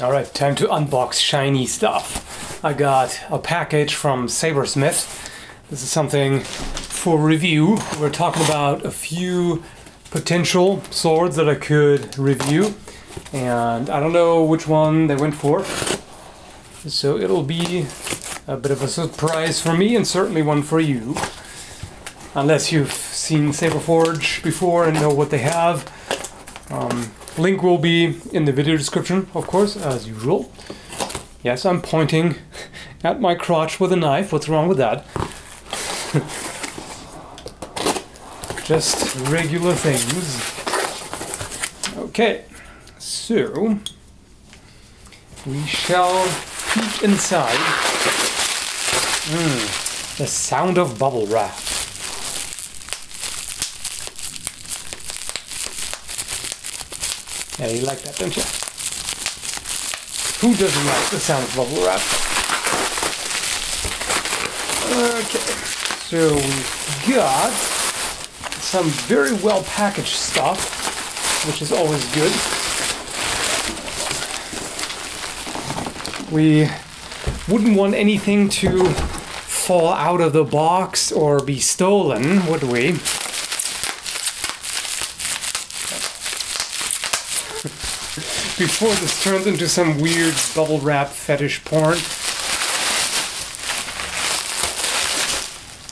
Alright, time to unbox shiny stuff. I got a package from Sabersmith. This is something for review. We're talking about a few potential swords that I could review, and I don't know which one they went for. So it'll be a bit of a surprise for me and certainly one for you. Unless you've seen Saberforge before and know what they have. Link will be in the video description, of course, as usual. Yes, I'm pointing at my crotch with a knife. What's wrong with that? Just regular things. Okay, so we shall peek inside. The sound of bubble wrap. Yeah, you like that, don't you? Who doesn't like the sound of bubble wrap? Okay, so we've got some very well packaged stuff, which is always good. We wouldn't want anything to fall out of the box or be stolen, would we? Before this turns into some weird bubble wrap fetish porn.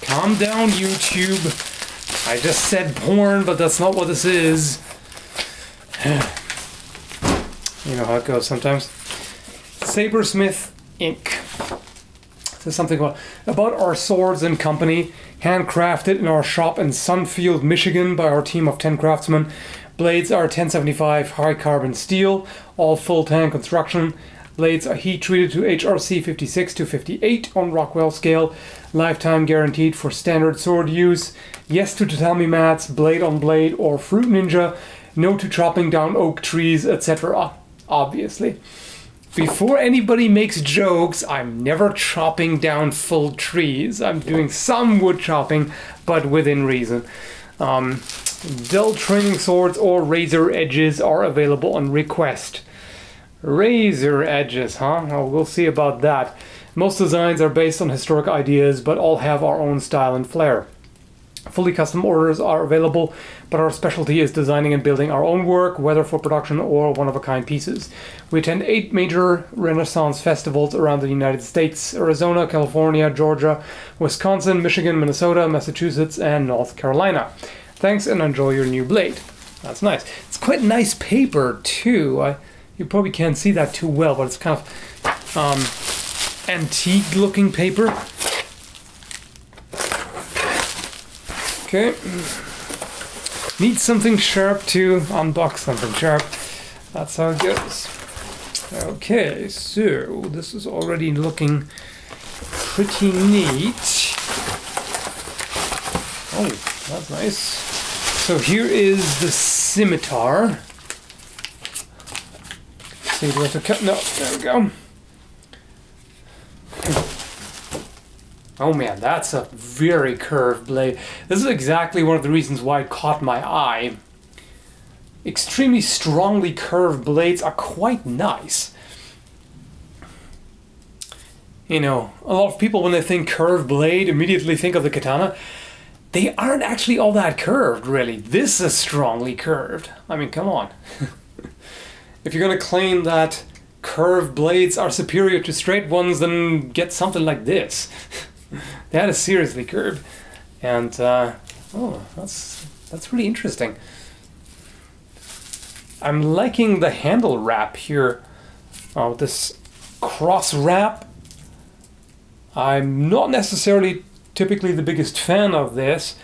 Calm down, YouTube. I just said porn, but that's not what this is. You know how it goes sometimes. Sabersmith Inc. This is something about our swords and company, handcrafted in our shop in Sunfield, Michigan by our team of 10 craftsmen. Blades are 1075 high carbon steel, all full tang construction. Blades are heat treated to HRC 56 to 58 on Rockwell scale. Lifetime guaranteed for standard sword use. Yes to tatami mats, blade on blade or fruit ninja. No to chopping down oak trees, etc. Obviously. Before anybody makes jokes, I'm never chopping down full trees. I'm doing some wood chopping, but within reason. Dull training swords or razor edges are available on request. Razor edges, huh? Well, we'll see about that. Most designs are based on historic ideas, but all have our own style and flair. Fully custom orders are available, but our specialty is designing and building our own work, whether for production or one-of-a-kind pieces. We attend 8 major Renaissance festivals around the United States: Arizona, California, Georgia, Wisconsin, Michigan, Minnesota, Massachusetts, and North Carolina. Thanks and enjoy your new blade. That's nice. It's quite nice paper too. You probably can't see that too well, but it's kind of antique looking paper. Okay. Need something sharp to unbox something sharp. That's how it goes. Okay, so this is already looking pretty neat. Oh, that's nice. So here is the scimitar. See, do I have to cut? No, there we go. Oh man, that's a very curved blade. This is exactly one of the reasons why it caught my eye. Extremely strongly curved blades are quite nice. You know, a lot of people when they think curved blade immediately think of the katana. They aren't actually all that curved, really. This is strongly curved. I mean, come on. If you're gonna claim that curved blades are superior to straight ones, then get something like this. That is seriously curved. And, oh, that's really interesting. I'm liking the handle wrap here. This cross wrap. I'm not necessarily typically the biggest fan of this,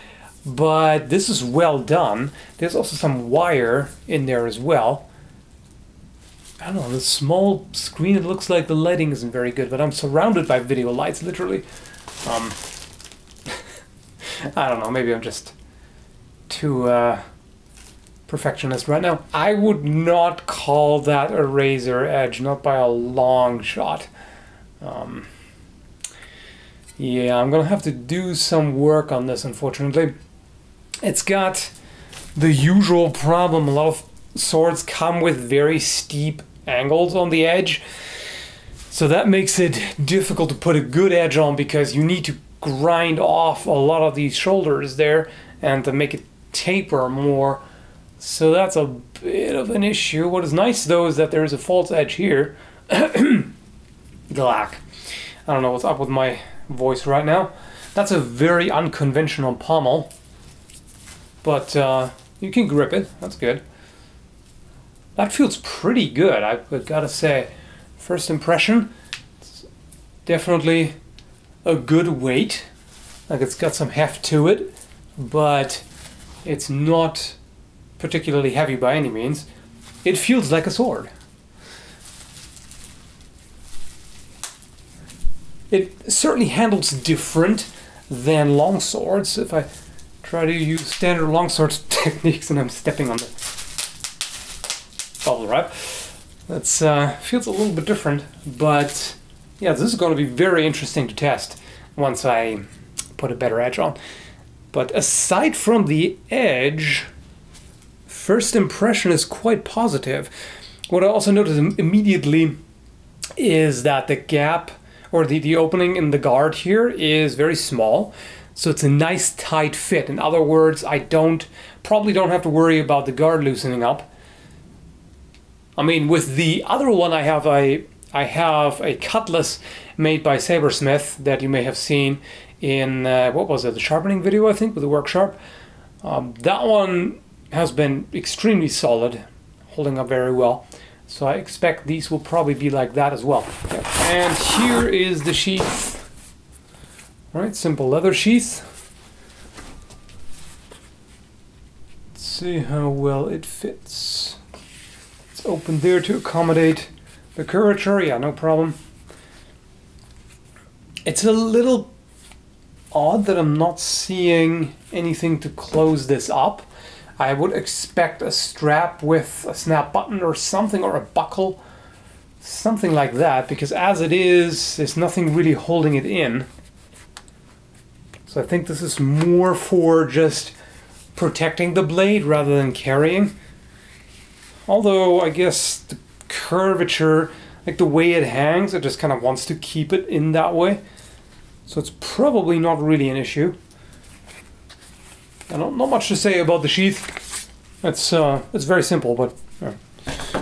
but this is well done. There's also some wire in there as well. I don't know, on the small screen it looks like the lighting isn't very good, but I'm surrounded by video lights, literally. I don't know, maybe I'm just too perfectionist right now. I would not call that a razor edge, not by a long shot. Yeah, I'm gonna have to do some work on this, unfortunately. It's got the usual problem. A lot of swords come with very steep angles on the edge. So that makes it difficult to put a good edge on, because you need to grind off a lot of these shoulders there and to make it taper more. So that's a bit of an issue. What is nice though is that there is a false edge here. Glack. I don't know what's up with my voice right now. That's a very unconventional pommel, but you can grip it. That's good. That feels pretty good, I've gotta say. First impression, it's definitely a good weight. Like, it's got some heft to it, but it's not particularly heavy by any means. It feels like a sword. It certainly handles different than long swords. If I try to use standard longsword techniques and I'm stepping on the bubble wrap, that feels a little bit different. But yeah, this is going to be very interesting to test once I put a better edge on. But aside from the edge, first impression is quite positive. What I also noticed immediately is that the gap, or the opening in the guard here, is very small. So it's a nice tight fit. In other words, I probably don't have to worry about the guard loosening up. I mean, with the other one I have a cutlass made by Sabersmith that you may have seen in, what was it, the sharpening video, I think, with the workshop. That one has been extremely solid, holding up very well. So I expect these will probably be like that as well. And here is the sheath. All right, simple leather sheath. Let's see how well it fits. It's open there to accommodate the curvature. Yeah, no problem. It's a little odd that I'm not seeing anything to close this up. I would expect a strap with a snap button or something, or a buckle, something like that, because as it is, there's nothing really holding it in. So I think this is more for just protecting the blade rather than carrying. Although I guess the curvature, like the way it hangs, it just kind of wants to keep it in that way. So it's probably not really an issue. Not much to say about the sheath. It's very simple, but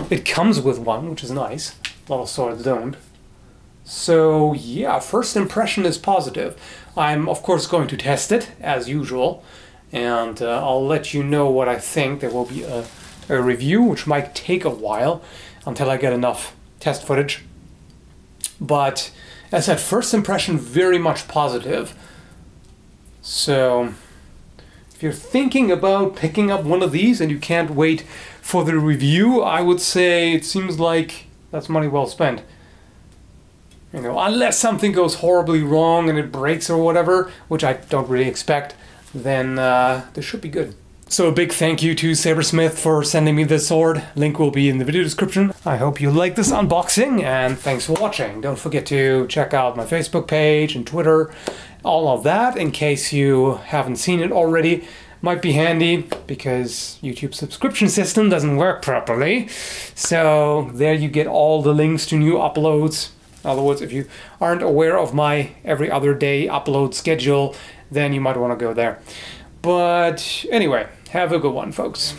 it comes with one, which is nice. A lot of swords don't. So yeah, first impression is positive. I'm of course going to test it as usual, and I'll let you know what I think. There will be a review, which might take a while until I get enough test footage. But as I said, first impression very much positive. So if you're thinking about picking up one of these and you can't wait for the review, I would say it seems like that's money well spent. You know, unless something goes horribly wrong and it breaks or whatever, which I don't really expect, then this should be good. So a big thank you to Sabersmith for sending me this sword. Link will be in the video description. I hope you like this unboxing, and thanks for watching. Don't forget to check out my Facebook page and Twitter, all of that, in case you haven't seen it already. Might be handy because YouTube's subscription system doesn't work properly. So there you get all the links to new uploads. In other words, if you aren't aware of my every other day upload schedule, then you might want to go there. But anyway, have a good one, folks.